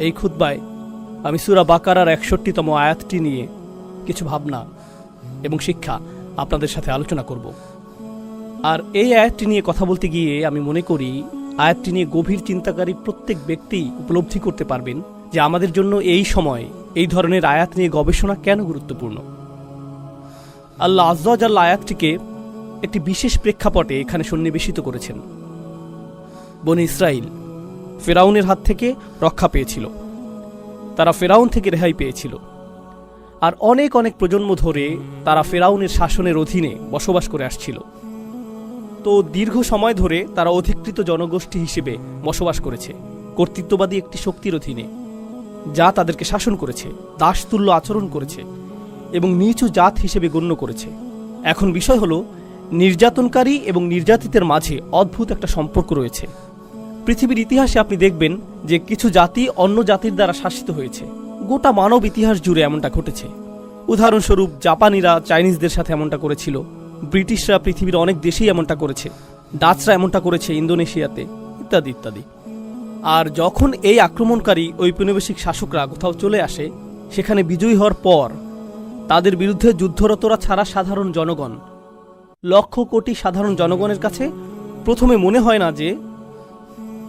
এই খুতবায় আমি সূরা বাকারার ৬১তম আয়াতটি নিয়ে কিছু ভাবনা এবং শিক্ষা আপনাদের সাথে আলোচনা করব। আর এই আয়াতটি নিয়ে কথা বলতে গিয়ে আমি মনে করি আয়াতটি নিয়ে গভীর চিন্তাকারী প্রত্যেক ব্যক্তি উপলব্ধি করতে পারবেন যে আমাদের জন্য এই সময় এই ধরনের আয়াত নিয়ে গবেষণা কেন গুরুত্বপূর্ণ। আল্লাহ আজ্জা ওয়া জাল্লা আয়াতটিকে একটি বিশেষ প্রেক্ষাপটে এখানে সন্নিবেশিত করেছেন। বনী ইসরাইল ফেরাউনের হাত থেকে রক্ষা পেয়েছিল, তারা ফেরাউন থেকে রেহাই পেয়েছিল, আর অনেক অনেক প্রজন্ম ধরে তারা ফেরাউনের শাসনের অধীনে বসবাস করে আসছিল। তো দীর্ঘ সময় ধরে তারা অধিকৃত জনগোষ্ঠী হিসেবে বসবাস করেছে কর্তৃত্ববাদী একটি শক্তির অধীনে, যা তাদেরকে শাসন করেছে, দাসতুল্য আচরণ করেছে এবং নিচু জাত হিসেবে গণ্য করেছে। এখন বিষয় হলো, নির্যাতনকারী এবং নির্যাতিতের মাঝে অদ্ভুত একটা সম্পর্ক রয়েছে। পৃথিবীর ইতিহাসে আপনি দেখবেন যে কিছু জাতি অন্য জাতির দ্বারা শাসিত হয়েছে। গোটা মানব ইতিহাস জুড়ে এমনটা ঘটেছে। উদাহরণস্বরূপ জাপানিরা চাইনিজদের সাথে এমনটা করেছিল, ব্রিটিশরা পৃথিবীর অনেক দেশেই এমনটা করেছে, ডাচরা এমনটা করেছে ইন্দোনেশিয়াতে, ইত্যাদি ইত্যাদি। আর যখন এই আক্রমণকারী ঔপনিবেশিক শাসকরা কোথাও চলে আসে, সেখানে বিজয়ী হওয়ার পর তাদের বিরুদ্ধে যুদ্ধরতরা ছাড়া সাধারণ জনগণ, লক্ষ কোটি সাধারণ জনগণের কাছে প্রথমে মনে হয় না যে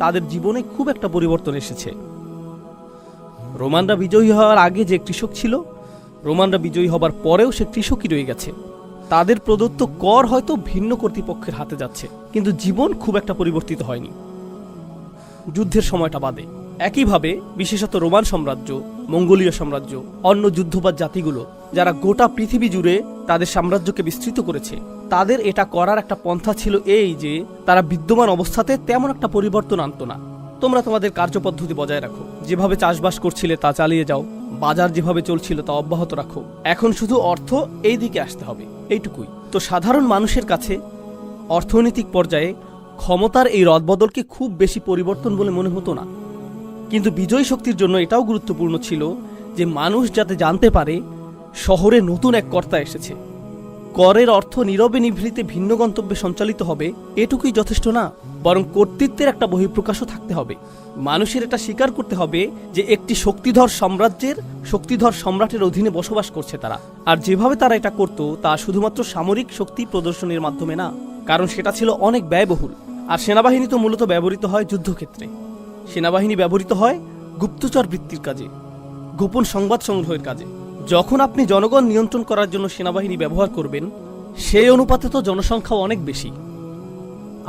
তাদের জীবনে খুব একটা পরিবর্তন এসেছে। রোমানরা বিজয়ী হওয়ার আগে যে কৃষক ছিল, রোমানরা বিজয়ী হবার পরেও সে কৃষকই রয়ে গেছে। তাদের প্রদত্ত কর হয়তো ভিন্ন কর্তৃপক্ষের হাতে যাচ্ছে, কিন্তু জীবন খুব একটা পরিবর্তিত হয়নি, যুদ্ধের সময়টা বাদে। একইভাবে বিশেষত রোমান সাম্রাজ্য, মঙ্গোলীয় সাম্রাজ্য, অন্য যুদ্ধবাজ জাতিগুলো যারা গোটা পৃথিবী জুড়ে তাদের সাম্রাজ্যকে বিস্তৃত করেছে, তাদের এটা করার একটা পন্থা ছিল এই যে তারা বিদ্যমান অবস্থাতে তেমন একটা পরিবর্তন আনত না। তোমরা তোমাদের কার্যপদ্ধতি বজায় রাখো, যেভাবে চাষবাস করছিলে তা চালিয়ে যাও, বাজার যেভাবে চলছিল তা অব্যাহত রাখো, এখন শুধু অর্থ এই দিকে আসতে হবে, এইটুকুই। তো সাধারণ মানুষের কাছে অর্থনৈতিক পর্যায়ে ক্ষমতার এই রদবদলকে খুব বেশি পরিবর্তন বলে মনে হতো না। কিন্তু বিজয়ী শক্তির জন্য এটাও গুরুত্বপূর্ণ ছিল যে মানুষ যাতে জানতে পারে শহরে নতুন এক কর্তা এসেছে। করের অর্থ নীরবে নিভৃতে ভিন্ন গন্তব্যে সঞ্চালিত হবে, এটুকুই যথেষ্ট না, বরং কর্তৃত্বের একটা বহিঃপ্রকাশও থাকতে হবে। মানুষের এটা স্বীকার করতে হবে যে একটি শক্তিধর সাম্রাজ্যের শক্তিধর সম্রাটের অধীনে বসবাস করছে তারা। আর যেভাবে তারা এটা করত তা শুধুমাত্র সামরিক শক্তি প্রদর্শনের মাধ্যমে না, কারণ সেটা ছিল অনেক ব্যয়বহুল। আর সেনাবাহিনী তো মূলত ব্যবহৃত হয় যুদ্ধক্ষেত্রে। সেনাবাহিনী ব্যবহৃত হয় গুপ্তচর বৃত্তির কাজে, গোপন সংবাদ সংগ্রহের কাজে। যখন আপনি জনগণ নিয়ন্ত্রণ করার জন্য সেনাবাহিনী ব্যবহার করবেন, সেই অনুপাতে তো জনসংখ্যাও অনেক বেশি,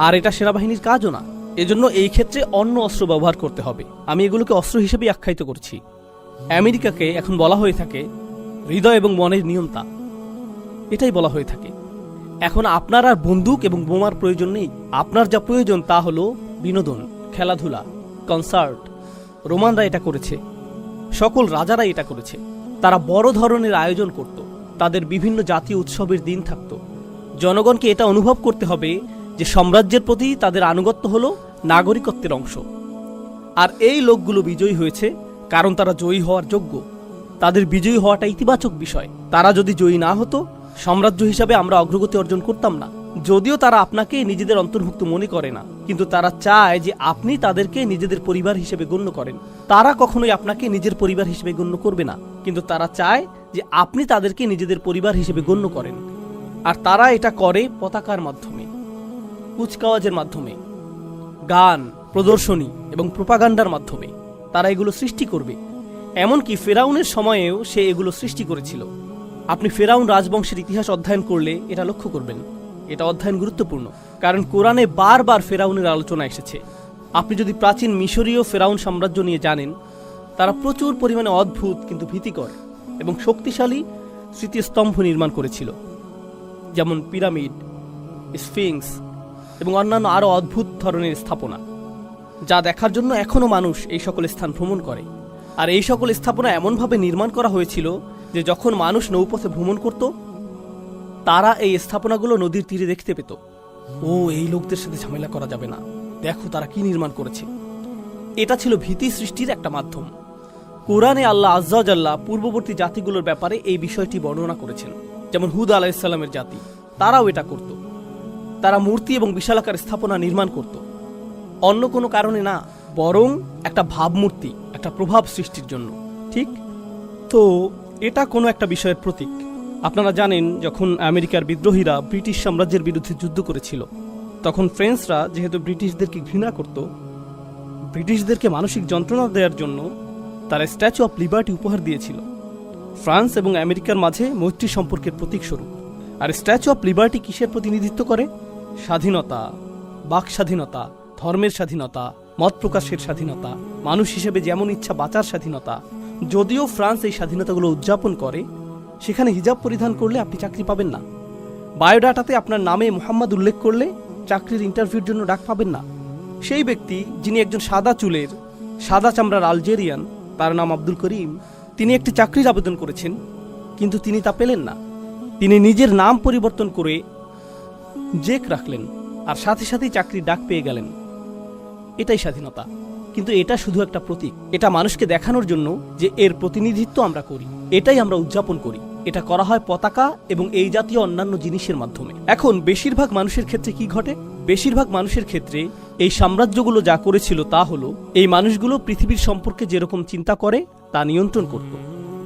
আর এটা সেনাবাহিনীর কাজও না। এজন্য এই ক্ষেত্রে অন্য অস্ত্র ব্যবহার করতে হবে। আমি এগুলোকে অস্ত্র হিসেবে আখ্যায়িত করছি। আমেরিকাকে এখন বলা হয়ে থাকে হৃদয় এবং মনের নিয়ন্তা, এটাই বলা হয়ে থাকে। এখন আপনার আর বন্দুক এবং বোমার প্রয়োজন নেই। আপনার যা প্রয়োজন তা হলো বিনোদন, খেলাধুলা, কনসার্ট। রোমানরা এটা করেছে, সকল রাজারাই এটা করেছে। তারা বড় ধরনের আয়োজন করত, তাদের বিভিন্ন জাতীয় উৎসবের দিন থাকত। জনগণকে এটা অনুভব করতে হবে যে সাম্রাজ্যের প্রতি তাদের আনুগত্য হলো নাগরিকত্বের অংশ। আর এই লোকগুলো বিজয়ী হয়েছে কারণ তারা জয়ী হওয়ার যোগ্য। তাদের বিজয়ী হওয়াটা ইতিবাচক বিষয়। তারা যদি জয়ী না হতো, সাম্রাজ্য হিসাবে আমরা অগ্রগতি অর্জন করতাম না। যদিও তারা আপনাকে নিজেদের অন্তর্ভুক্ত মনে করে না, কিন্তু তারা চায় যে আপনি তাদেরকে নিজেদের পরিবার হিসেবে গণ্য করেন। তারা কখনোই আপনাকে নিজের পরিবার হিসেবে গণ্য করবে না, কিন্তু তারা চায় যে আপনি তাদেরকে নিজেদের পরিবার হিসেবে গণ্য করেন। আর তারা এটা করে পতাকার মাধ্যমে, কুচকাওয়াজের মাধ্যমে, গান, প্রদর্শনী এবং প্রোপাগান্ডার মাধ্যমে। তারা এগুলো সৃষ্টি করবে। এমনকি ফেরাউনের সময়েও সে এগুলো সৃষ্টি করেছিল। আপনি ফেরাউন রাজবংশের ইতিহাস অধ্যয়ন করলে এটা লক্ষ্য করবেন। এটা অধ্যয়ন গুরুত্বপূর্ণ, কারণ কোরআনে বারবার ফেরাউনের আলোচনা এসেছে। আপনি যদি প্রাচীন মিশরীয় ফেরাউন সাম্রাজ্য নিয়ে জানেন, তারা প্রচুর পরিমাণে অদ্ভুত কিন্তু ভীতিকর এবং শক্তিশালী স্মৃতিস্তম্ভ নির্মাণ করেছিল, যেমন পিরামিড, স্ফিংস এবং অন্যান্য আরও অদ্ভুত ধরনের স্থাপনা, যা দেখার জন্য এখনও মানুষ এই সকল স্থান ভ্রমণ করে। আর এই সকল স্থাপনা এমনভাবে নির্মাণ করা হয়েছিল যে যখন মানুষ নৌপথে ভ্রমণ করত, তারা এই স্থাপনাগুলো নদীর তীরে দেখতে পেত। ও, এই লোকদের সাথে ঝামেলা করা যাবে না, দেখো তারা কি নির্মাণ করেছে। এটা ছিল ভীতি সৃষ্টির একটা মাধ্যম। কোরআনে আল্লাহ আজ্জা ওয়া জাল্লা পূর্ববর্তী জাতিগুলোর ব্যাপারে এই বিষয়টি বর্ণনা করেছেন। যেমন হুদ আলাইহিস সালামের জাতি, তারাও এটা করত। তারা মূর্তি এবং বিশালাকার স্থাপনা নির্মাণ করত, অন্য কোনো কারণে না। বরং একটা ভাবমূর্তি, একটা প্রভাব সৃষ্টির জন্য। ঠিক তো এটা কোনো একটা বিষয়ের প্রতীক। আপনারা জানেন, যখন আমেরিকার বিদ্রোহীরা ব্রিটিশ সাম্রাজ্যের বিরুদ্ধে যুদ্ধ করেছিল, তখন ফ্রেঞ্চরা যেহেতু ব্রিটিশদেরকে ঘৃণা করত, ব্রিটিশদেরকে মানসিক যন্ত্রণা দেওয়ার জন্য তারা স্ট্যাচু অফ লিবার্টি উপহার দিয়েছিল, ফ্রান্স এবং আমেরিকার মাঝে মৈত্রী সম্পর্কের প্রতীক স্বরূপ। আর স্ট্যাচু অফ লিবার্টি কিসের প্রতিনিধিত্ব করে? স্বাধীনতা, বাক স্বাধীনতা, ধর্মের স্বাধীনতা, মত প্রকাশের স্বাধীনতা, মানুষ হিসেবে যেমন ইচ্ছা বাঁচার স্বাধীনতা। যদিও ফ্রান্স এই স্বাধীনতাগুলো উদযাপন করে, সেখানে হিজাব পরিধান করলে আপনি চাকরি পাবেন না। বায়োডাটাতে আপনার নামে মোহাম্মদ উল্লেখ করলে চাকরির ইন্টারভিউর জন্য ডাক পাবেন না। সেই ব্যক্তি যিনি একজন সাদা চুলের, সাদা চামড়ার আলজেরিয়ান, তার নাম আব্দুল করিম, তিনি একটি চাকরির আবেদন করেছেন, কিন্তু তিনি তা পেলেন না। তিনি নিজের নাম পরিবর্তন করে জেক রাখলেন, আর সাথে সাথেই চাকরির ডাক পেয়ে গেলেন। এটাই স্বাধীনতা। কিন্তু এটা শুধু একটা প্রতীক। এটা মানুষকে দেখানোর জন্য যে এর প্রতিনিধিত্ব আমরা করি, এটাই আমরা উদযাপন করি। এটা করা হয় পতাকা এবং এই জাতীয় অন্যান্য জিনিসের মাধ্যমে। এখন বেশিরভাগ মানুষের ক্ষেত্রে কি ঘটে? বেশিরভাগ মানুষের ক্ষেত্রে এই সাম্রাজ্যগুলো যা করেছিল তা হলো, এই মানুষগুলো পৃথিবীর সম্পর্কে যেরকম চিন্তা করে তা নিয়ন্ত্রণ করত।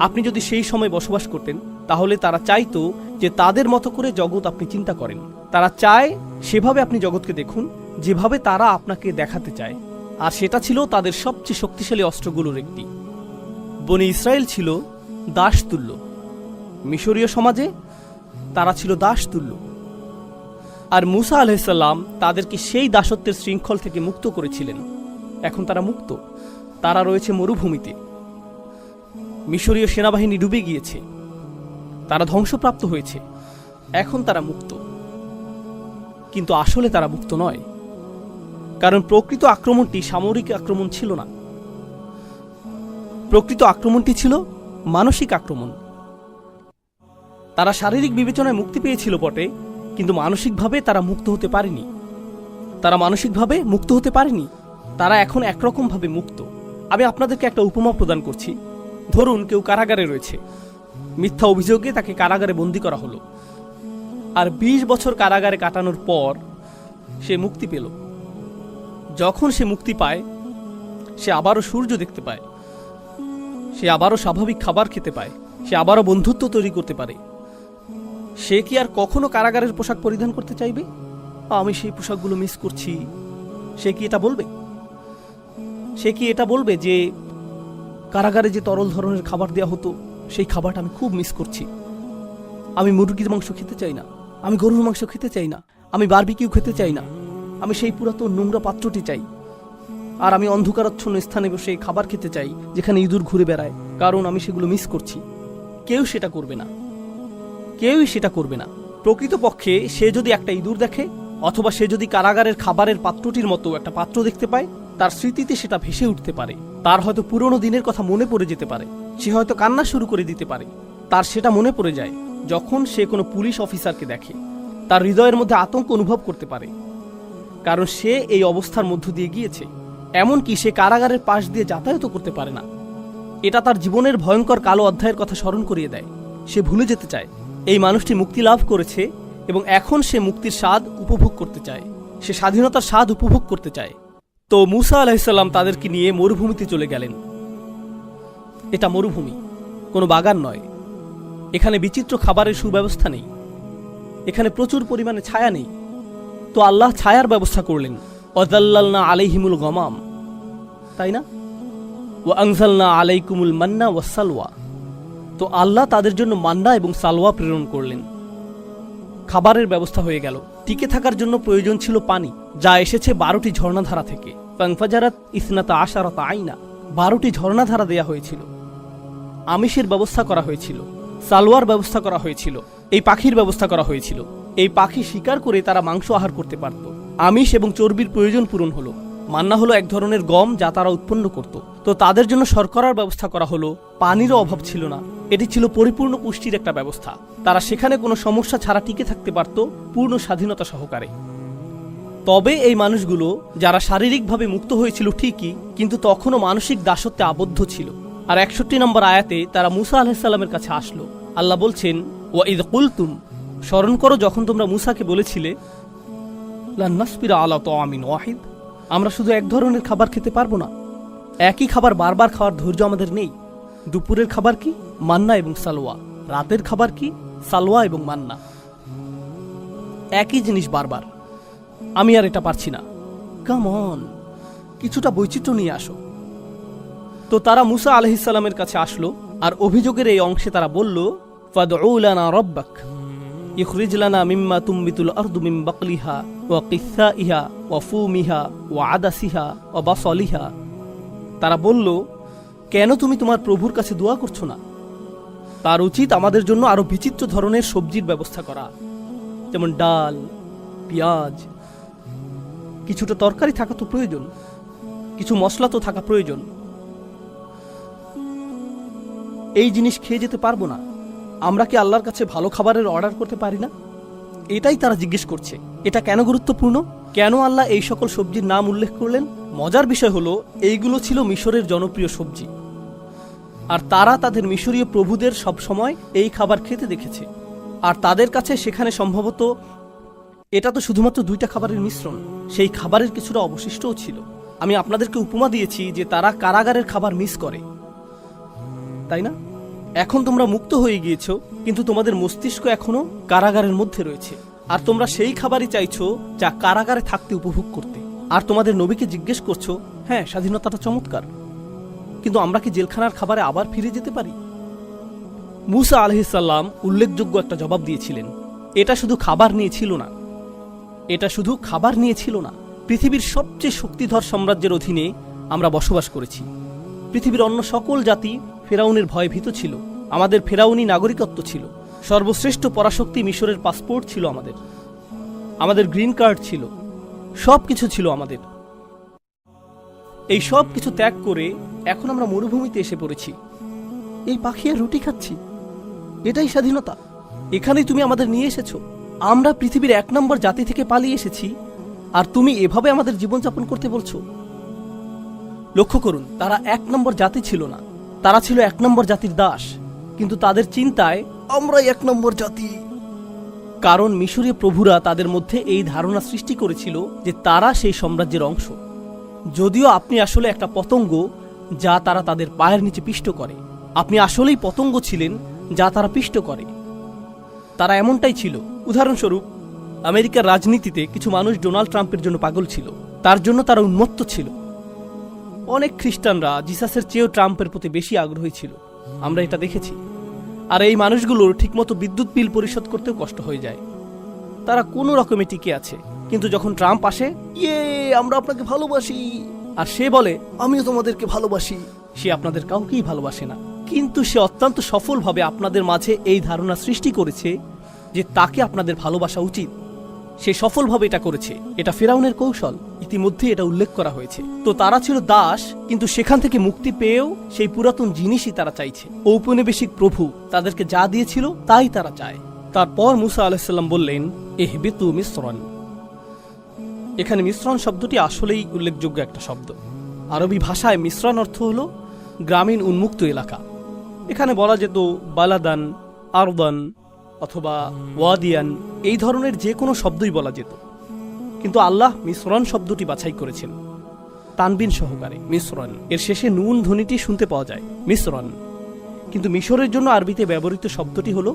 আপনি যদি সেই সময় বসবাস করতেন, তাহলে তারা চাইতো যে তাদের মতো করে জগৎ আপনি চিন্তা করেন। তারা চায় সেভাবে আপনি জগৎকে দেখুন, যেভাবে তারা আপনাকে দেখাতে চায়। আর সেটা ছিল তাদের সবচেয়ে শক্তিশালী অস্ত্রগুলোর একটি। বনি ইসরায়েল ছিল দাসতুল্য। মিশরীয় সমাজে তারা ছিল দাসতুল্য। আর মুসা আলাইহিসসালাম তাদেরকে সেই দাসত্বের শৃঙ্খল থেকে মুক্ত করেছিলেন। এখন তারা মুক্ত। তারা রয়েছে মরুভূমিতে। মিশরীয় সেনাবাহিনী ডুবে গিয়েছে, তারা ধ্বংসপ্রাপ্ত হয়েছে। এখন তারা মুক্ত, কিন্তু আসলে তারা মুক্ত নয়। কারণ প্রকৃত আক্রমণটি সামরিক আক্রমণ ছিল না, প্রকৃত আক্রমণটি ছিল মানসিক আক্রমণ। তারা শারীরিক বিবেচনায় মুক্তি পেয়েছিল বটে, কিন্তু মানসিকভাবে তারা মুক্ত হতে পারেনি। তারা মানসিকভাবে মুক্ত হতে পারেনি। তারা এখন একরকমভাবে মুক্ত। আমি আপনাদেরকে একটা উপমা প্রদান করছি। ধরুন কেউ কারাগারে রয়েছে, মিথ্যা অভিযোগে তাকে কারাগারে বন্দী করা হলো, আর 20 বছর কারাগারে কাটানোর পর সে মুক্তি পেল। যখন সে মুক্তি পায়, সে আবারও সূর্য দেখতে পায়, সে আবারও স্বাভাবিক খাবার খেতে পায়, সে আবারও বন্ধুত্ব তৈরি করতে পারে। সে কি আর কখনো কারাগারের পোশাক পরিধান করতে চাইবে? আমি সেই পোশাকগুলো মিস করছি। সে কি এটা বলবে? সে কি এটা বলবে যে কারাগারে যে তরল ধরনের খাবার দেওয়া হতো, সেই খাবারটা আমি খুব মিস করছি। আমি মুরগির মাংস খেতে চাই না, আমি গরুর মাংস খেতে চাই না, আমি বারবিকিউ খেতে চাই না, আমি সেই পুরাতন নোংরা পাত্রটি চাই। আর আমি অন্ধকারাচ্ছন্ন স্থানে বসে খাবার খেতে চাই যেখানে ইঁদুর ঘুরে বেড়ায়, কারণ আমি সেগুলো মিস করছি। কেউ সেটা করবে না, কেউই সেটা করবে না। প্রকৃতপক্ষে সে যদি একটা ইঁদুর দেখে, অথবা সে যদি কারাগারের খাবারের পাত্রটির মতো একটা পাত্র দেখতে পায়, তার স্মৃতিতে সেটা ভেসে উঠতে পারে। তার হয়তো পুরনো দিনের কথা মনে পড়ে যেতে পারে। সে হয়তো কান্না শুরু করে দিতে পারে। তার সেটা মনে পড়ে যায় যখন সে কোনো পুলিশ অফিসারকে দেখে। তার হৃদয়ের মধ্যে আতঙ্ক অনুভব করতে পারে, কারণ সে এই অবস্থার মধ্য দিয়ে গিয়েছে। এমনকি সে কারাগারের পাশ দিয়ে যাতায়াত করতে পারে না। এটা তার জীবনের ভয়ঙ্কর কালো অধ্যায়ের কথা স্মরণ করিয়ে দেয়। সে ভুলে যেতে চায় এই মানুষটি মুক্তি লাভ করেছে এবং এখন সে মুক্তির স্বাদ উপভোগ করতে চায়। সে স্বাধীনতার স্বাদ উপভোগ করতে চায়। তো মুসা আলাইহিসসালাম তাদেরকে নিয়ে মরুভূমিতে চলে গেলেন। এটা মরুভূমি, কোনো বাগান নয়। এখানে বিচিত্র খাবারের সুব্যবস্থা নেই, এখানে প্রচুর পরিমাণে ছায়া নেই। তো আল্লাহ ছায়ার ব্যবস্থা করলেন। ওয়াযাল্লালনা আলাইহিমুল গমাম, তাই না? ওয়া আনজালনা আলাইকুমুল মান্না ওয়াসসালওয়া। তো আল্লাহ তাদের জন্য মান্না এবং সালওয়া প্রেরণ করলেন। খাবারের ব্যবস্থা হয়ে গেল। টিকে থাকার জন্য প্রয়োজন ছিল পানি, যা এসেছে 12টি ঝর্ণাধারা থেকে। ফানফাজারাত ইসনাতা আশারাতা আইনা, 12টি ঝর্ণাধারা দেয়া হয়েছিল। আমিষের ব্যবস্থা করা হয়েছিল, সালোয়ার ব্যবস্থা করা হয়েছিল, এই পাখির ব্যবস্থা করা হয়েছিল। এই পাখি শিকার করে তারা মাংস আহার করতে পারত। আমিষ এবং চর্বির প্রয়োজন পূরণ হলো। মান্না হলো এক ধরনের গম যা তারা উৎপন্ন করত। তো তাদের জন্য শর্করার ব্যবস্থা করা হলো। পানিরও অভাব ছিল না। এটি ছিল পরিপূর্ণ পুষ্টির একটা ব্যবস্থা। তারা সেখানে কোনো সমস্যা ছাড়া টিকে থাকতে পারত পূর্ণ স্বাধীনতা সহকারে। তবে এই মানুষগুলো যারা শারীরিকভাবে মুক্ত হয়েছিল ঠিকই, কিন্তু তখনও মানসিক দাসত্বে আবদ্ধ ছিল। আর 61 নম্বর আয়াতে তারা মুসা আলাইহিসসালামের কাছে আসলো। আল্লাহ বলছেন, ওয়া ইয কুলতুম, স্মরণ করো যখন তোমরা মুসাকে বলেছিলে, লান নাসবিরা আলা তাআমিন ওয়াহিদ, আমরা শুধু এক ধরনের খাবার খেতে পারবো না, একই খাবার বারবার খাওয়ার ধৈর্য আমাদের নেই। দুপুরের খাবার কি? মান্না এবং সালোয়া। রাতের খাবার কি? সালোয়া এবং মান্না। একই জিনিস বারবার। আমি আর এটা পারছি না। কাম অন, কিছুটা বৈচিত্র্য নিয়ে আসো। তো তারা মুসা আলাইহিস সালামের কাছে আসলো, আর অভিযোগের এই অংশে তারা বলল, ফাদউ লানা রাব্বাক ইখরিজ লানা মিম্মা তুমবিতুল আরদু মিন বাকলিহা ওয়া কিসাইহা ওয়া ফুমিহা ওয়া আদাসিহা ওয়া বাসলিহা। তারা বলল, কেন তুমি তোমার প্রভুর কাছে দোয়া করছো না? তার উচিত আমাদের জন্য আরো বিচিত্র ধরনের সবজির ব্যবস্থা করা, যেমন ডাল, পেঁয়াজ, কিছুটা তরকারি থাকা তো প্রয়োজন, কিছু মশলা তো থাকা প্রয়োজন। এই জিনিস খেয়ে যেতে পারবো না। আমরা কি আল্লাহর কাছে ভালো খাবারের অর্ডার করতে পারি না? এটাই তারা জিজ্ঞেস করছে। এটা কেন গুরুত্বপূর্ণ? কেন আল্লাহ এই সকল সবজির নাম উল্লেখ করলেন? মজার বিষয় হলো, এইগুলো ছিল মিশরের জনপ্রিয় সবজি, আর তারা তাদের মিশরীয় প্রভুদের সব সময় এই খাবার খেতে দেখেছে। আর তাদের কাছে সেখানে সম্ভবত এটা তো শুধুমাত্র দুইটা খাবারের মিশ্রণ, সেই খাবারের কিছুটা অবশিষ্টও ছিল। আমি আপনাদেরকে উপমা দিয়েছি যে তারা কারাগারের খাবার মিস করে, তাই না? এখন তোমরা মুক্ত হয়ে গিয়েছো, কিন্তু তোমাদের মস্তিষ্ক এখনো কারাগারের মধ্যে রয়েছে, আর তোমরা সেই খাবারই চাইছো যা কারাগারে থাকতে উপভোগ করতে। আর তোমাদের নবীকে জিজ্ঞেস করছো, হ্যাঁ স্বাধীনতাটা চমৎকার, কিন্তু আমরা কি জেলখানার খাবারে আবার ফিরে যেতে পারি? মুসা আলাইহিস সালাম উল্লেখযোগ্য একটা জবাব দিয়েছিলেন। এটা শুধু খাবার নিয়ে ছিল না, এটা শুধু খাবার নিয়ে ছিল না। পৃথিবীর সবচেয়ে শক্তিধর সাম্রাজ্যের অধীনে আমরা বসবাস করেছি। পৃথিবীর অন্য সকল জাতি ফেরাউনের ভয়ে ভীত ছিল। আমাদের ফেরাউনি নাগরিকত্ব ছিল। সর্বশ্রেষ্ঠ পরাশক্তি মিশরের পাসপোর্ট ছিল আমাদের, আমাদের গ্রিন কার্ড ছিল, সব কিছু ছিল আমাদের। এই সব কিছু ত্যাগ করে এখন আমরা মরুভূমিতে এসে পড়েছি। এই পাখি আর রুটি খাচ্ছি, এটাই স্বাধীনতা? এখানেই তুমি আমাদের নিয়ে এসেছো। আমরা পৃথিবীর 1 নম্বর জাতি থেকে পালিয়ে এসেছি, আর তুমি এভাবে আমাদের জীবনযাপন করতে বলছো? লক্ষ্য করুন, তারা 1 নম্বর জাতি ছিল না, তারা ছিল 1 নম্বর জাতির দাস। কিন্তু তাদের চিন্তায় আমরাই 1 নম্বর জাতি। কারণ মিশরীয় প্রভুরা তাদের মধ্যে এই ধারণা সৃষ্টি করেছিল যে তারা সেই সাম্রাজ্যের অংশ, যদিও আপনি আসলে একটা পতঙ্গ যা তারা তাদের পায়ের নিচে পিষ্ট করে। আপনি আসলেই পতঙ্গ ছিলেন যা তারা পিষ্ট করে। তারা এমনটাই ছিল। উদাহরণস্বরূপ, আমেরিকার রাজনীতিতে কিছু মানুষ ডোনাল্ড ট্রাম্পের জন্য পাগল ছিল, তার জন্য তারা উন্মত্ত ছিল। অনেক খ্রিস্টানরা জিসাসের চেয়েও ট্রাম্পের প্রতি বেশি আগ্রহী ছিল, আমরা এটা দেখেছি। আর এই মানুষগুলোর ঠিকমতো বিদ্যুৎ বিল পরিশোধ করতেও কষ্ট হয়ে যায়। তারা কোনো রকমে টিকে আছে, কিন্তু যখন ট্রাম্প আসে, ইয়ে আমরা আপনাকে ভালোবাসি, আর সে বলে আমিও তোমাদেরকে ভালোবাসি, সে আপনাদের কাউকেই ভালোবাসে না। কিন্তু সে অত্যন্ত সফলভাবে আপনাদের মাঝে এই ধারণা সৃষ্টি করেছে যে তাকে আপনাদের ভালোবাসা উচিত। সে সফলভাবে এটা করেছে। এটা ফেরাউনের কৌশল, ইতিমধ্যে এটা উল্লেখ করা হয়েছে। তো তারা ছিল দাস, কিন্তু সেখান থেকে মুক্তি পেয়েও সেই পুরাতন জিনিসই তারা চাইছে। ঔপনিবেশিক প্রভু তাদেরকে যা দিয়েছিল তাই তারা চায়। তারপর মুসা আলাইহিস সালাম বললেন, ইহবিতু মিসরান। এখানে মিশ্রণ শব্দটি আসলেই উল্লেখযোগ্য একটা শব্দ। আরবি ভাষায় মিশ্রণ অর্থ হলো গ্রামীণ উন্মুক্ত এলাকা। এখানে বলা যেত বালাদান, আরদান অথবা ওয়াদিয়ান, এই ধরনের যে কোনো শব্দই বলা যেত, কিন্তু আল্লাহ মিশ্রণ শব্দটি বাছাই করেছেন তানবিন সহকারে। মিশ্রণ এর শেষে নুন ধ্বনিটি শুনতে পাওয়া যায়, মিশ্রণ। কিন্তু মিশরের জন্য আরবিতে ব্যবহৃত শব্দটি হলো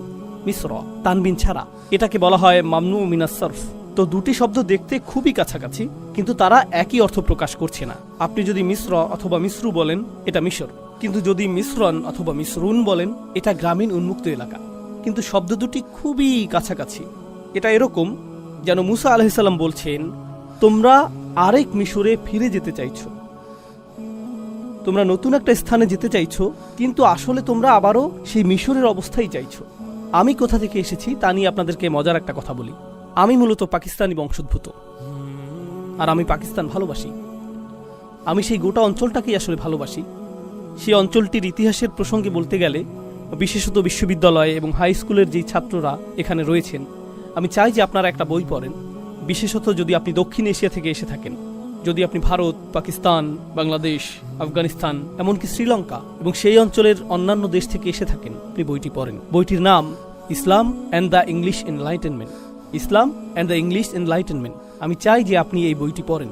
মিশ্র, তানবিন ছাড়া। এটাকে বলা হয় মামনু মিনাস সরফ। তো দুটি শব্দ দেখতে খুবই কাছাকাছি, কিন্তু তারা একই অর্থ প্রকাশ করছে না। আপনি যদি মিশ্র অথবা মিশ্রু বলেন, এটা মিশর, কিন্তু যদি মিশ্রণ অথবা মিশ্রুন বলেন, এটা গ্রামীণ উন্মুক্ত এলাকা। কিন্তু শব্দ দুটি খুবই কাছাকাছি। এটা এরকম যেন মুসা আলাইহিস সালাম বলছেন, তোমরা আরেক মিশরে ফিরে যেতে চাইছো, তোমরা নতুন একটা স্থানে যেতে চাইছো, কিন্তু আসলে তোমরা আবারও সেই মিশরের অবস্থায় চাইছো। আমি কোথা থেকে এসেছি তা নিয়ে আপনাদেরকে মজার একটা কথা বলি। আমি মূলত পাকিস্তানি বংশোদ্ভূত, আর আমি পাকিস্তান ভালোবাসি। আমি সেই গোটা অঞ্চলটাকেই আসলে ভালোবাসি। সেই অঞ্চলটির ইতিহাসের প্রসঙ্গে বলতে গেলে, বিশেষত বিশ্ববিদ্যালয় এবং হাই স্কুলের যেই ছাত্ররা এখানে রয়েছেন, আমি চাই যে আপনারা একটা বই পড়েন, বিশেষত যদি আপনি দক্ষিণ এশিয়া থেকে এসে থাকেন। যদি আপনি ভারত, পাকিস্তান, বাংলাদেশ, আফগানিস্তান, এমনকি শ্রীলঙ্কা এবং সেই অঞ্চলের অন্যান্য দেশ থেকে এসে থাকেন, আপনি বইটি পড়েন। বইটির নাম Islam and the English enlightenment. Islam and the English enlightenment. আমি চাই যে আপনি এই বইটি পড়েন।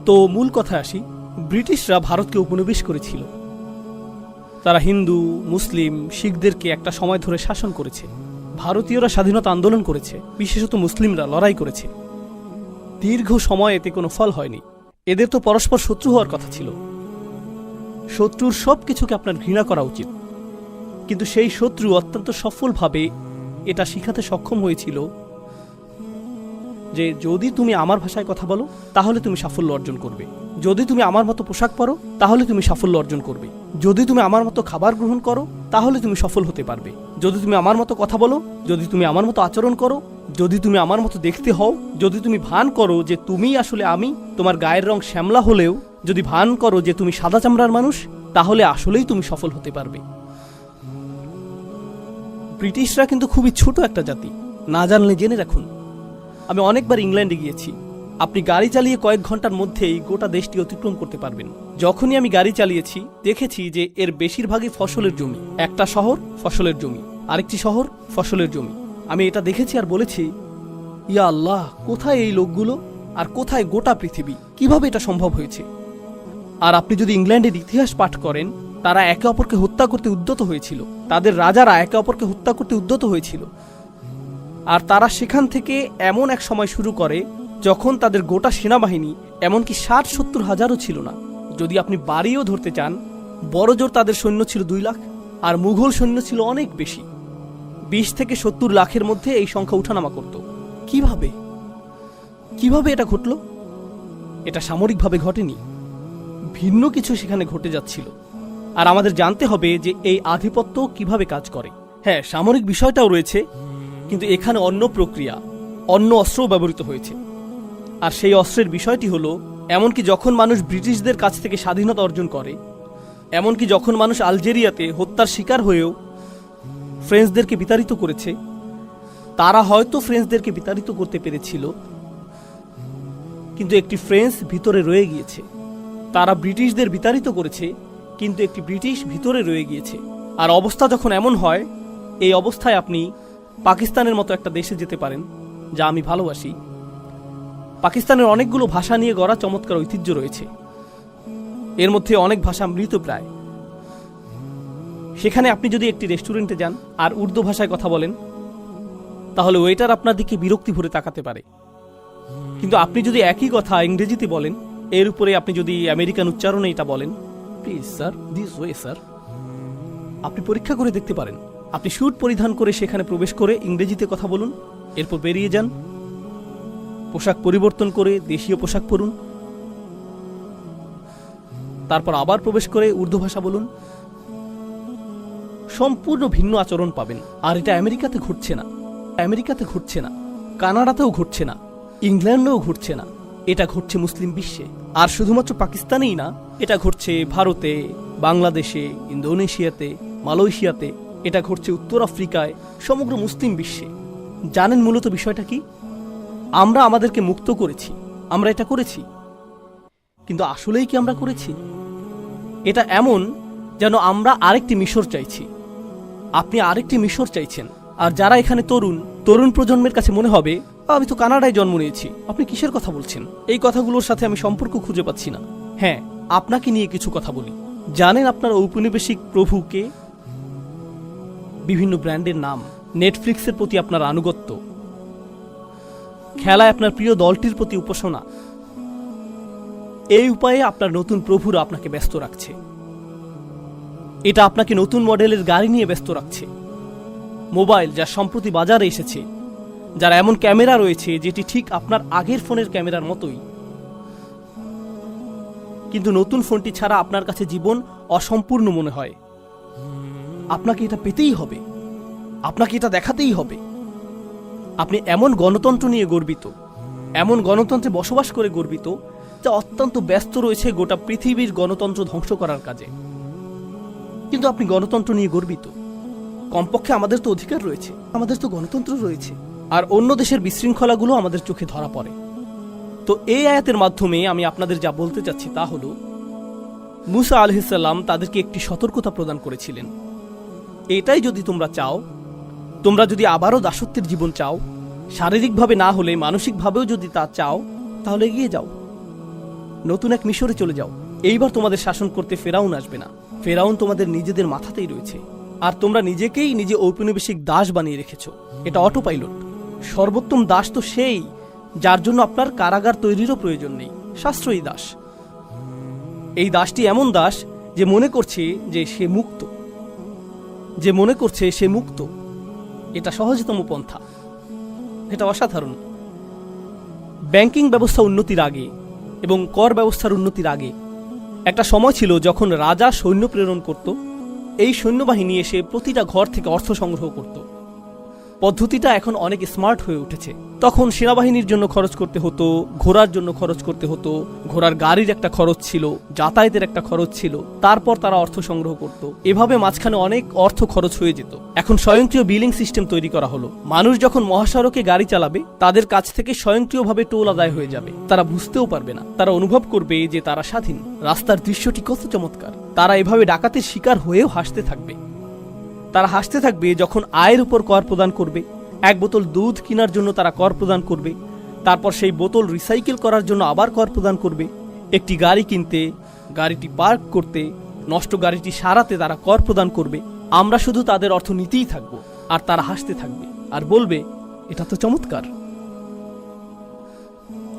তো মূল কথায় আসি, ব্রিটিশরা ভারতকে উপনিবেশ করেছিল। তারা হিন্দু, মুসলিম, শিখদেরকে একটা সময় ধরে শাসন করেছে। ভারতীয়রা স্বাধীনতা আন্দোলন করেছে, বিশেষত মুসলিমরা লড়াই করেছে। দীর্ঘ সময় এতে কোনো ফল হয়নি। এদের তো পরস্পর শত্রু হওয়ার কথা ছিল। শত্রুর সব কিছুকে আপনার ঘৃণা করা উচিত, কিন্তু সেই শত্রু অত্যন্ত সফলভাবে এটা শিখাতে সক্ষম হয়েছিল যে যদি তুমি আমার ভাষায় কথা বলো তাহলে তুমি সাফল্য অর্জন করবে, যদি তুমি আমার মতো পোশাক পরো তাহলে তুমি সাফল্য অর্জন করবে, যদি তুমি আমার মতো খাবার গ্রহণ করো তাহলে তুমি সফল হতে পারবে, যদি তুমি আমার মতো কথা বলো, যদি তুমি আমার মতো আচরণ করো, যদি তুমি আমার মতো দেখতে হও, যদি তুমি ভান করো যে তুমি আসলে আমি, তোমার গায়ের রং শ্যামলা হলেও যদি ভান করো যে তুমি সাদা চামড়ার মানুষ, তাহলে আসলেই তুমি সফল হতে পারবে। ব্রিটিশরা কিন্তু খুবই ছোট একটা জাতি, না জানলে জেনে রাখুন। আমি অনেকবার ইংল্যান্ডে গিয়েছি। আপনি গাড়ি চালিয়ে কয়েক ঘন্টার মধ্যেই গোটা দেশটি অতিক্রম করতে পারবেন। যখনই আমি গাড়ি চালিয়েছি দেখেছি যে এর বেশিরভাগই ফসলের জমি। একটা শহর ফসলের জমি, আরেকটি শহর ফসলের জমি। আমি এটা দেখেছি আর বলেছি, ইয়া আল্লাহ, কোথায় এই লোকগুলো আর কোথায় গোটা পৃথিবী, কিভাবে এটা সম্ভব হয়েছে? আর আপনি যদি ইংল্যান্ডের ইতিহাস পাঠ করেন, তারা একে অপরকে হত্যা করতে উদ্যত হয়েছিল, তাদের রাজারা একে অপরকে হত্যা করতে উদ্যত হয়েছিল। আর তারা সেখান থেকে এমন এক সময় শুরু করে যখন তাদের গোটা সেনাবাহিনী এমনকি ৬০-৭০ হাজারও ছিল না। যদি আপনি বাড়িও ধরতে চান, বড়জোর তাদের সৈন্য ছিল ২ লাখ, আর মুঘল সৈন্য ছিল অনেক বেশি। ২০ থেকে ৭০ লাখের মধ্যে এই সংখ্যা উঠানামা করত। কিভাবে এটা ঘটল? এটা সামরিকভাবে ঘটেনি, ভিন্ন কিছু সেখানে ঘটে যাচ্ছিল। আর আমাদের জানতে হবে যে এই আধিপত্য কিভাবে কাজ করে। হ্যাঁ, সামরিক বিষয়টাও রয়েছে, কিন্তু এখানে অন্য প্রক্রিয়া, অন্য অস্ত্রও ব্যবহৃত হয়েছে। আর সেই অস্ত্রের বিষয়টি হলো, এমনকি যখন মানুষ ব্রিটিশদের কাছ থেকে স্বাধীনতা অর্জন করে, এমনকি যখন মানুষ আলজেরিয়াতে হত্যার শিকার হয়েও ফ্রেঞ্চদেরকে বিতাড়িত করেছে, তারা হয়তো ফ্রেঞ্চদেরকে বিতাড়িত করতে পেরেছিল, কিন্তু একটি ফ্রেঞ্চ ভিতরে রয়ে গিয়েছে। তারা ব্রিটিশদের বিতাড়িত করেছে, কিন্তু একটি ব্রিটিশ ভিতরে রয়ে গিয়েছে। আর অবস্থা যখন এমন হয়, এই অবস্থায় আপনি পাকিস্তানের মতো একটা দেশে যেতে পারেন, যা আমি ভালোবাসি। পাকিস্তানের অনেকগুলো ভাষা নিয়ে গড়া চমৎকার ঐতিহ্য রয়েছে। এর মধ্যে অনেক ভাষা মৃতপ্রায়। সেখানে আপনি যদি একটি রেস্টুরেন্টে যান আর উর্দু ভাষায় কথা বলেন, তাহলে ওয়েটার আপনার দিকে বিরক্তি ভরে তাকাতে পারে। কিন্তু আপনি যদি একই কথা ইংরেজিতে বলেন, এর উপরে আপনি যদি আমেরিকান উচ্চারণে এটা বলেন, please sir, this way sir, আপনি পরীক্ষা করে দেখতে পারেন। আপনি স্যুট পরিধান করে সেখানে প্রবেশ করে ইংরেজিতে কথা বলুন, এরপর বেরিয়ে যান, পোশাক পরিবর্তন করে দেশীয় পোশাক পরুন, তারপর আবার প্রবেশ করে উর্দু ভাষা বলুন। সম্পূর্ণ ভিন্ন আচরণ পাবেন। আর এটা আমেরিকাতে ঘটছে না, আমেরিকাতে ঘটছে না, কানাডাতেও ঘটছে না, ইংল্যান্ডেও ঘটছে না। এটা ঘটছে মুসলিম বিশ্বে। আর শুধুমাত্র পাকিস্তানেই না, এটা ঘটছে ভারতে, বাংলাদেশে, ইন্দোনেশিয়াতে, মালয়েশিয়াতে, এটা ঘটছে উত্তর আফ্রিকায়, সমগ্র মুসলিম বিশ্বে। জানেন মূলত বিষয়টা কি? আমরা আমাদেরকে মুক্ত করেছি, আমরা এটা করেছি, কিন্তু আসলেই কি আমরা করেছি? এটা এমন যেন আমরা আরেকটি মিশর চাইছি। আপনি আরেকটি মিশর চাইছেন। আর যারা এখানে তরুণ প্রজন্মের কাছে মনে হবে, আমি তো কানাডায় জন্ম নিয়েছি, আপনি কিসের কথা বলছেন? এই কথাগুলোর সাথে আমি সম্পর্ক খুঁজে পাচ্ছি না। হ্যাঁ, আপনাকে নিয়ে কিছু কথা বলি। জানেন আপনার ঔপনিবেশিক প্রভুকে? বিভিন্ন ব্র্যান্ডের নাম, নেটফ্লিক্সের প্রতি আপনার আনুগত্য, খেলায় আপনার প্রিয় দলটির প্রতি উপাসনা, এই উপায়ে আপনার নতুন প্রভুরা আপনাকে ব্যস্ত রাখছে। এটা আপনাকে নতুন মডেলের গাড়ি নিয়ে ব্যস্ত রাখছে, মোবাইল যা সম্প্রতি বাজারে এসেছে, যার এমন ক্যামেরা রয়েছে যেটি ঠিক আপনার আগের ফোনের ক্যামেরার মতোই, কিন্তু নতুন ফোনটি ছাড়া আপনার কাছে জীবন অসম্পূর্ণ মনে হয়। আপনাকে এটা পেতেই হবে, আপনাকে এটা দেখাতেই হবে। আপনি এমন গণতন্ত্র নিয়ে গর্বিত, এমন গণতন্ত্রে বসবাস করে গর্বিত, যা অত্যন্ত ব্যস্ত রয়েছে গোটা পৃথিবীর গণতন্ত্র ধ্বংস করার কাজে। কিন্তু আপনি গণতন্ত্র নিয়ে গর্বিত। কমপক্ষে আমাদের তো অধিকার রয়েছে, আমাদের তো গণতন্ত্র রয়েছে। আর অন্য দেশের বিশৃঙ্খলাগুলো আমাদের চোখে ধরা পড়ে। তো এই আয়াতের মাধ্যমে আমি আপনাদের যা বলতে চাচ্ছি তা হলো, মুসা আলাইহিস সালাম তাদেরকে একটি সতর্কতা প্রদান করেছিলেন। এটাই যদি তোমরা চাও, তোমরা যদি আবারও দাসত্বের জীবন চাও, শারীরিকভাবে না হলে মানসিকভাবেও যদি তা চাও, তাহলে এগিয়ে যাও। নতুন এক মিশরে চলে যাও। এইবার তোমাদের শাসন করতে ফেরাউন আসবে না। ফেরাউন তোমাদের নিজেদের মাথাতেই রয়েছে, আর তোমরা নিজেকেই নিজে ঔপনিবেশিক দাস বানিয়ে রেখেছো। এটা অটো পাইলট। সর্বোত্তম দাস তো সেই যার জন্য আপনার কারাগার তৈরিরও প্রয়োজন নেই, সাশ্রয়ী দাস। এই দাসটি এমন দাস যে মনে করছে যে সে মুক্ত, এটা সহজতম পন্থা। এটা অসাধারণ। ব্যাংকিং ব্যবস্থা উন্নতির আগে এবং কর ব্যবস্থার উন্নতির আগে একটা সময় ছিল যখন রাজা সৈন্য প্রেরণ করত। এই সৈন্যবাহিনী এসে প্রতিটা ঘর থেকে অর্থ সংগ্রহ করত। পদ্ধতিটা এখন অনেক স্মার্ট হয়ে উঠেছে। তখন সেনাবাহিনীর জন্য খরচ করতে হতো, ঘোড়ার জন্য খরচ করতে হতো, ঘোড়ার গাড়ির একটা খরচ ছিল, যাতায়াতের একটা খরচ ছিল, তারপর তারা অর্থ সংগ্রহ করত। এভাবে মাঝখানে অনেক অর্থ খরচ হয়ে যেত। এখন স্বয়ংক্রিয় বিলিং সিস্টেম তৈরি করা হলো। মানুষ যখন মহাসড়কে গাড়ি চালাবে, তাদের কাছ থেকে স্বয়ংক্রিয়ভাবে টোল আদায় হয়ে যাবে। তারা বুঝতেও পারবে না, তারা অনুভব করবে যে তারা স্বাধীন। রাস্তার দৃশ্যটি কত চমৎকার। তারা এভাবে ডাকাতের শিকার হয়েও হাসতে থাকবে। তারা হাসতে থাকবে যখন আয়ের উপর কর প্রদান করবে। এক বোতল দুধ কেনার জন্য তারা কর প্রদান করবে, তারপর সেই বোতল রিসাইকেল করার জন্য আবার কর প্রদান করবে। একটি গাড়ি কিনতে, গাড়িটি পার্ক করতে, নষ্ট গাড়িটি সারাতে তারা কর প্রদান করবে। আমরা শুধু তাদের অর্থ নিতেই থাকব, আর তারা হাসতে থাকবে আর বলবে, এটা তো চমৎকার।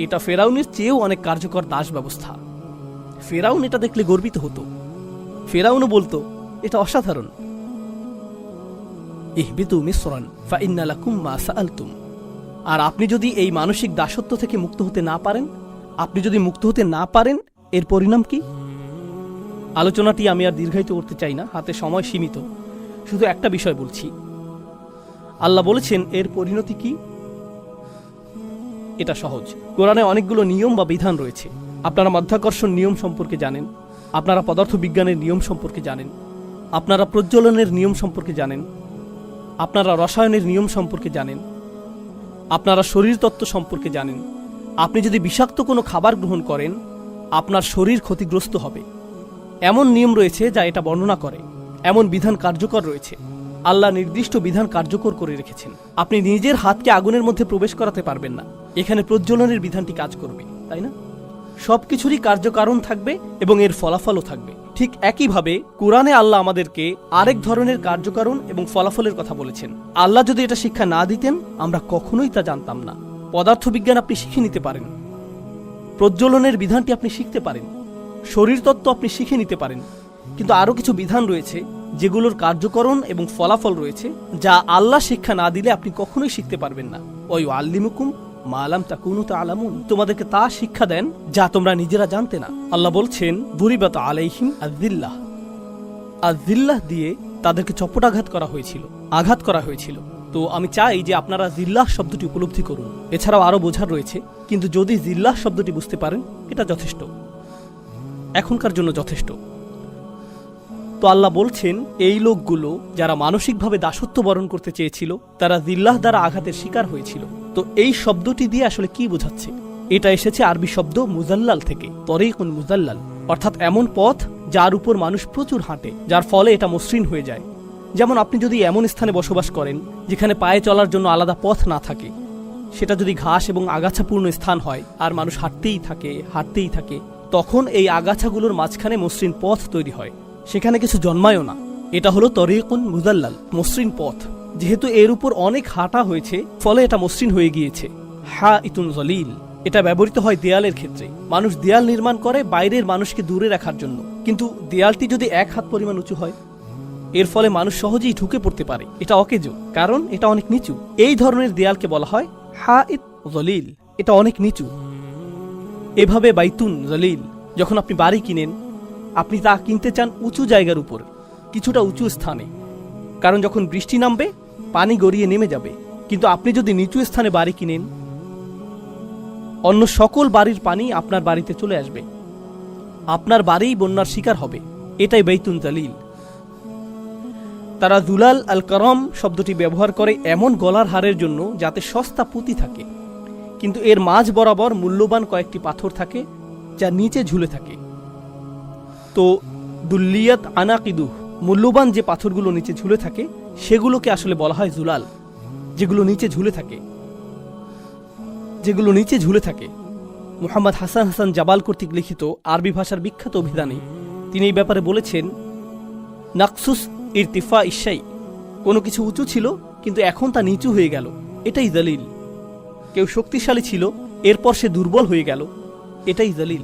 এটা ফেরাউনের চেয়েও অনেক কার্যকর দাস ব্যবস্থা। ফেরাউন এটা দেখলে গর্বিত হতো। ফেরাউনও বলতো, এটা অসাধারণ। ইহবিতু মিসরান ফাইন্না লাকুম মা সাআলতুম। আর আপনি যদি এই মানসিক দাসত্ব থেকে মুক্ত হতে না পারেন, এর পরিণাম কি? আলোচনাটি আমি আর দীর্ঘায়িত করতে চাই না, হাতে সময় সীমিত। শুধু একটা বিষয় বলছি। আল্লাহ বলেছেন এর পরিণতি কি? এটা সহজ। কোরআনে অনেকগুলো নিয়ম বা বিধান রয়েছে। আপনারা মাধ্যাকর্ষণ নিয়ম সম্পর্কে জানেন, আপনারা পদার্থবিজ্ঞানের নিয়ম সম্পর্কে জানেন, আপনারা প্রজ্বলনের নিয়ম সম্পর্কে জানেন, আপনারা রসায়নের নিয়ম সম্পর্কে জানেন, আপনারা শরীরতত্ত্ব সম্পর্কে জানেন। আপনি যদি বিষাক্ত কোনো খাবার গ্রহণ করেন, আপনার শরীর ক্ষতিগ্রস্ত হবে। এমন নিয়ম রয়েছে যা এটা বর্ণনা করে। এমন বিধান কার্যকর রয়েছে। আল্লাহ নির্দিষ্ট বিধান কার্যকর করে রেখেছেন। আপনি নিজের হাতকে আগুনের মধ্যে প্রবেশ করাতে পারবেন না। এখানে প্রজ্বলনের বিধানটি কাজ করবে, তাই না? সবকিছুরই কার্যকারণ থাকবে এবং এর ফলাফলও থাকবে। ঠিক একইভাবে কোরআনে আল্লাহ আমাদেরকে আরেক ধরনের কার্যকারণ এবং ফলাফলের কথা বলেছেন। আল্লাহ যদি এটা শিক্ষা না দিতেন, আমরা কখনোই তা জানতাম না। পদার্থবিজ্ঞান আপনি শিখে নিতে পারেন, প্রজ্বলনের বিধানটি আপনি শিখতে পারেন, শরীরতত্ত্ব আপনি শিখে নিতে পারেন, কিন্তু আরও কিছু বিধান রয়েছে যেগুলোর কার্যকরণ এবং ফলাফল রয়েছে, যা আল্লাহ শিক্ষা না দিলে আপনি কখনোই শিখতে পারবেন না। ওই আল্লিমুকুম মালাম তাকুনু তাআলামুন। তোমাদেরকে তা শিক্ষা দেন যা তোমরা নিজেরা জানতে না। আল্লাহ বলছেন, দুরিবাত আলাইহিম আযিল্লাহ। আযিল্লাহ দিয়ে তাদেরকে চপটাঘাত করা হয়েছিল। তো আমি চাই যে আপনারা জিল্লাহ শব্দটি উপলব্ধি করুন। এছাড়াও আরো বোঝার রয়েছে, কিন্তু যদি জিল্লাহ শব্দটি বুঝতে পারেন, এটা যথেষ্ট, এখনকার জন্য যথেষ্ট। তো আল্লাহ বলছেন, এই লোকগুলো যারা মানসিকভাবে দাসত্ব বরণ করতে চেয়েছিল, তারা জিল্লাহ দ্বারা আঘাতের শিকার হয়েছিল। তো এই শব্দটি দিয়ে আসলে কি বোঝাচ্ছে? এটা এসেছে আরবি শব্দ মুজাল্লাল থেকে, তরিকুন মুজাল্লাল, অর্থাৎ এমন পথ যার উপর মানুষ প্রচুর হাঁটে, যার ফলে এটা মসৃণ হয়ে যায়। যেমন আপনি যদি এমন স্থানে বসবাস করেন যেখানে পায়ে চলার জন্য আলাদা পথ না থাকে, সেটা যদি ঘাস এবং আগাছাপূর্ণ স্থান হয় আর মানুষ হাঁটতেই থাকে, তখন এই আগাছাগুলোর মাঝখানে মসৃণ পথ তৈরি হয়, সেখানে কিছু জন্মায়ও না। এটা হলো তরিকুন মুজাল্লাল, মসৃণ পথ। যেহেতু এর উপর অনেক হাঁটা হয়েছে, ফলে এটা মসৃণ হয়ে গিয়েছে। হাইতুন জলিল, এটা ব্যবহৃত হয় দেয়ালের ক্ষেত্রে। মানুষ দেয়াল নির্মাণ করে বাইরের মানুষকে দূরে রাখার জন্য, কিন্তু দেয়ালটি যদি 1 হাত পরিমাণ উঁচু হয়, এর ফলে মানুষ সহজেই ঢুকে পড়তে পারে। এটা অকেজো, কারণ এটা অনেক নিচু। এই ধরনের দেয়ালকে বলা হয় হাইত জলিল, এটা অনেক নিচু। এভাবে বাইতুন জলিল, যখন আপনি বাড়ি কিনেন, আপনি তা কিনতে চান উঁচু জায়গার উপর, কিছুটা উঁচু স্থানে, কারণ যখন বৃষ্টি নামবে পানি গড়িয়ে নেমে যাবে। কিন্তু আপনি যদি নিচু স্থানে বাড়ি কিনেন, অন্য সকল বাড়ির পানি আপনার বাড়িতে চলে আসবে, আপনার বাড়িই বন্যার শিকার হবে। এটাই বাইতুন জলিল। তারা দুলাল আল করম শব্দটি ব্যবহার করে এমন গলার হারের জন্য যাতে সস্তা পুঁতি থাকে, কিন্তু এর মাঝ বরাবর মূল্যবান কয়েকটি পাথর থাকে যা নিচে ঝুলে থাকে। তো দুল্লিয়াত আনাকিদুহ, মূল্যবান যে পাথরগুলো নিচে ঝুলে থাকে সেগুলোকে আসলে বলা হয় জুলাল, যেগুলো নিচে ঝুলে থাকে। মুহাম্মদ হাসান হাসান জাবাল কর্তৃক লিখিত আরবি ভাষার বিখ্যাত অভিধানে তিনি এই ব্যাপারে বলেছেন, নাকসুস ইরতিফা ইশাই, কোনো কিছু উঁচু ছিল কিন্তু এখন তা নিচু হয়ে গেল, এটাই দলিল। কেউ শক্তিশালী ছিল, এরপর সে দুর্বল হয়ে গেল, এটাই দলিল।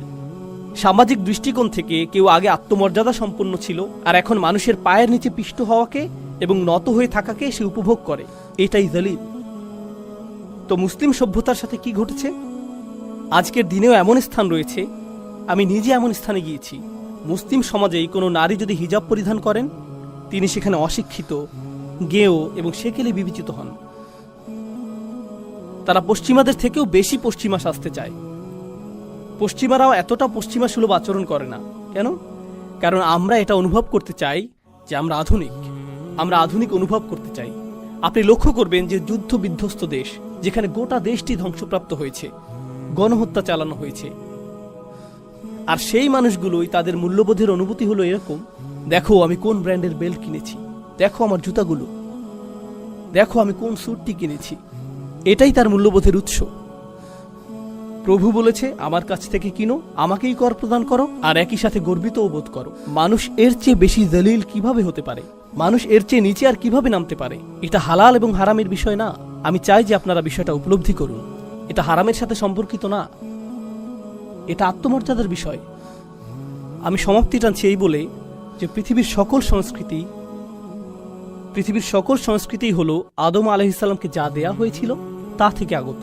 সামাজিক দৃষ্টিকোণ থেকে কেউ আগে আত্মমর্যাদা সম্পন্ন ছিল, আর এখন মানুষের পায়ের নিচে পিষ্ট হওয়াকে এবং নত হয়ে থাকাকে সে উপভোগ করে, এটাই দলিল। তো মুসলিম সভ্যতার সাথে কি ঘটেছে? আজকের দিনেও এমন স্থান রয়েছে, আমি নিজে এমন স্থানে গিয়েছি, মুসলিম সমাজেই কোনো নারী যদি হিজাব পরিধান করেন, তিনি সেখানে অশিক্ষিত, গেঁয়ো এবং সেকেলে বিবেচিত হন। তারা পশ্চিমাদের থেকেও বেশি পশ্চিমা সাজতে চায়। পশ্চিমারাও এতটা পশ্চিমা সুলভ আচরণ করে না। কেন? কারণ আমরা এটা অনুভব করতে চাই যে আমরা আধুনিক অনুভব করতে চাই। আপনি লক্ষ্য করবেন যে যুদ্ধ বিধ্বস্ত দেশ, যেখানে গোটা দেশটি ধ্বংসপ্রাপ্ত হয়েছে, গণহত্যা চালানো হয়েছে, আর সেই মানুষগুলোই তাদের মূল্যবোধের অনুভূতি হলো এরকম, দেখো আমি কোন ব্র্যান্ডের বেল্ট কিনেছি, দেখো আমার জুতাগুলো, দেখো আমি কোন স্যুটটি কিনেছি, এটাই তার মূল্যবোধের উৎস। প্রভু বলেছে, আমার কাছ থেকে কিনো, আমাকেই কর প্রদান করো, আর একই সাথে গর্বিতও বোধ করো। মানুষ এর চেয়ে বেশি দলিল কিভাবে হতে পারে? মানুষ এর চেয়ে নিচে আর কিভাবে নামতে পারে? এটা হালাল এবং হারামের বিষয় না। আমি চাই যে আপনারা বিষয়টা উপলব্ধি করুন। এটা হারামের সাথে সম্পর্কিত না, এটা আত্মমর্যাদার বিষয়। আমি সমাপ্তি টানছি এই বলে যে পৃথিবীর সকল সংস্কৃতি হলো আদম আলাইহিস সালামকে যা দেয়া হয়েছিল তা থেকে আগত।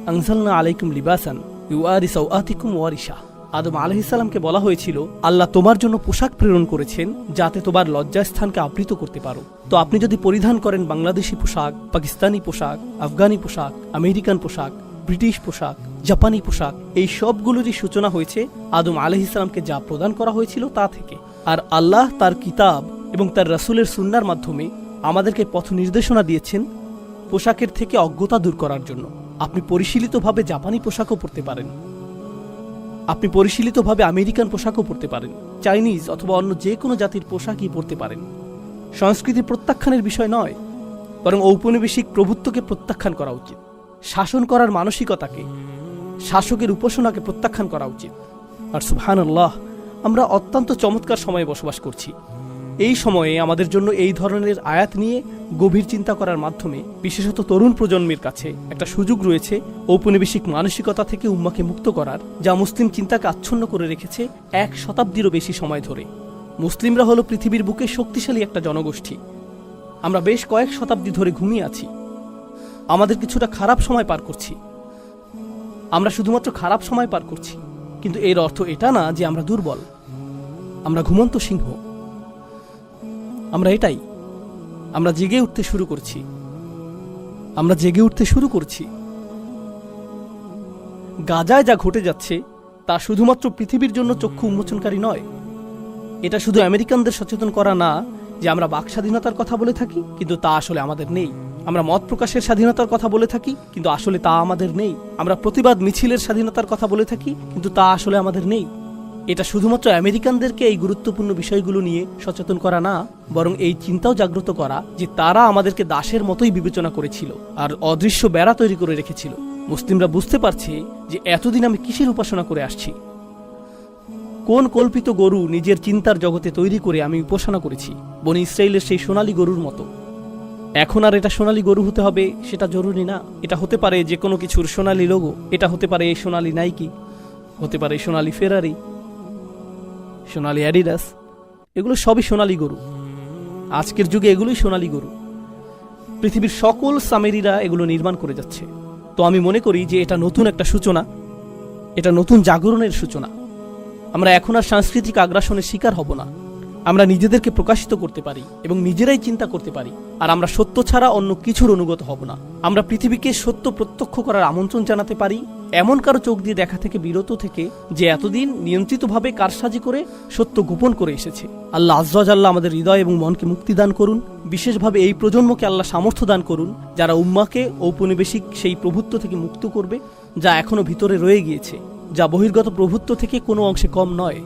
আনজালনা আলাইকুম লিবাসান ইউআরি সাওআতিকুম ওয়ারিশা। আদম আলাইহিস সালামকে বলা হয়েছিল, আল্লাহ তোমার জন্য পোশাক প্রেরণ করেছেন যাতে তোমার লজ্জাস্থানকে আবৃত করতে পারো। তো আপনি যদি পরিধান করেন বাংলাদেশি পোশাক, পাকিস্তানি পোশাক, আফগানি পোশাক, আমেরিকান পোশাক, ব্রিটিশ পোশাক, জাপানি পোশাক, এই সবগুলোরই সূচনা হয়েছে আদম আলাইহিস সালামকে যা প্রদান করা হয়েছিল তা থেকে। আর আল্লাহ তার কিতাব এবং তার রাসূলের সুন্নাহর মাধ্যমে আমাদেরকে পথ নির্দেশনা দিয়েছেন পোশাকের থেকে অজ্ঞতা দূর করার জন্য। আপনি পরিশীলিতভাবে জাপানি পোশাকও পরতে পারেন, আপনি পরিশীলিতভাবে আমেরিকান পোশাকও পরতে পারেন, চাইনিজ অথবা অন্য যে কোনো জাতির পোশাকই পরতে পারেন। সংস্কৃতি প্রত্যাখ্যানের বিষয় নয়, বরং ঔপনিবেশিক প্রভুত্বকে প্রত্যাখ্যান করা উচিত। শাসন করার মানসিকতাকে, শাসকের উপাসনাকে প্রত্যাখ্যান করা উচিত। আর সুবহানাল্লাহ, আমরা অত্যন্ত চমৎকার সময়ে বসবাস করছি। এই সময়ে আমাদের জন্য এই ধরনের আয়াত নিয়ে গভীর চিন্তা করার মাধ্যমে বিশেষত তরুণ প্রজন্মের কাছে একটা সুযোগ রয়েছে ঔপনিবেশিক মানসিকতা থেকে উম্মাকে মুক্ত করার, যা মুসলিম চিন্তাকে আচ্ছন্ন করে রেখেছে 1 শতাব্দীরও বেশি সময় ধরে। মুসলিমরা হলো পৃথিবীর বুকে শক্তিশালী একটা জনগোষ্ঠী। আমরা বেশ কয়েক শতাব্দী ধরে ঘুমিয়ে আছি। আমাদের কিছুটা খারাপ সময় পার করছি, আমরা শুধুমাত্র খারাপ সময় পার করছি, কিন্তু এর অর্থ এটা না যে আমরা দুর্বল, আমরা ঘুমন্ত সিংহ। আমরা জেগে উঠতে শুরু করছি। গাজায় যা ঘটে যাচ্ছে তা শুধুমাত্র পৃথিবীর জন্য চক্ষু উন্মোচনকারী নয়। এটা শুধু আমেরিকানদের সচেতন করা না যে আমরা বাক স্বাধীনতার কথা বলে থাকি কিন্তু তা আসলে আমাদের নেই। আমরা মত প্রকাশের স্বাধীনতার কথা বলে থাকি কিন্তু আসলে তা আমাদের নেই। আমরা প্রতিবাদ মিছিলের স্বাধীনতার কথা বলে থাকি কিন্তু তা আসলে আমাদের নেই। এটা শুধুমাত্র আমেরিকানদেরকে এই গুরুত্বপূর্ণ বিষয়গুলো নিয়ে সচেতন করা না, বরং এই চিন্তাও জাগ্রত করা যে তারা আমাদেরকে দাসের মতোই বিবেচনা করেছিল আর অদৃশ্য বেড়া তৈরি করে রেখেছিল। মুসলিমরা বুঝতে পারছে যে এতদিন আমি কিসের উপাসনা করে আসছি, কোন কল্পিত গরু নিজের চিন্তার জগতে তৈরি করে আমি উপাসনা করেছি, বনি ইসরাইলের সেই সোনালী গরুর মতো। এখন আর এটা সোনালী গরু হতে হবে সেটা জরুরি না। এটা হতে পারে যে কোনো কিছুর সোনালী লোগো, এটা হতে পারে এই সোনালী নাইকি, হতে পারে সোনালী ফেরারি, সোনালী অ্যাডিডাস, এগুলো সবই সোনালী গরু। আজকের যুগে এগুলোই সোনালী গরু। পৃথিবীর সকল সামেরিরা এগুলো নির্মাণ করে যাচ্ছে। তো আমি মনে করি যে এটা নতুন একটা সূচনা, এটা নতুন জাগরণের সূচনা। আমরা এখন আর সাংস্কৃতিক আগ্রাসনের শিকার হব না। আমরা নিজেদেরকে প্রকাশিত করতে পারি এবং নিজেরাই চিন্তা করতে পারি, আর আমরা সত্য ছাড়া অন্য কিছুর অনুগত হব না। আমরা পৃথিবীকে সত্য প্রত্যক্ষ করার আমন্ত্রণ জানাতে পারি, এমন কারো চোখ দিয়ে দেখা থেকে বিরত থেকে যে এতদিন নিয়ন্ত্রিতভাবে কারসাজি করে সত্য গোপন করে এসেছে। আল্লাহ আজ্জা ওয়া জাল্লা আমাদের হৃদয় এবং মনকে মুক্তি দান করুন। বিশেষভাবে এই প্রজন্মকে আল্লাহ সামর্থ্য দান করুন যারা উম্মাকে ঔপনিবেশিক সেই প্রভুত্ব থেকে মুক্ত করবে যা এখনো ভিতরে রয়ে গিয়েছে, যা বহির্গত প্রভুত্ব থেকে কোনো অংশে কম নয়।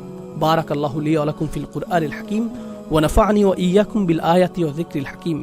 বারাকাল্লাহু লি ওয়া লাকুম ফিল কুরআনিল হাকিম ওয়া নাফা'নি ওয়া ইয়্যাকুম বিল আয়াতি ওয়া যিকরিল হাকিম।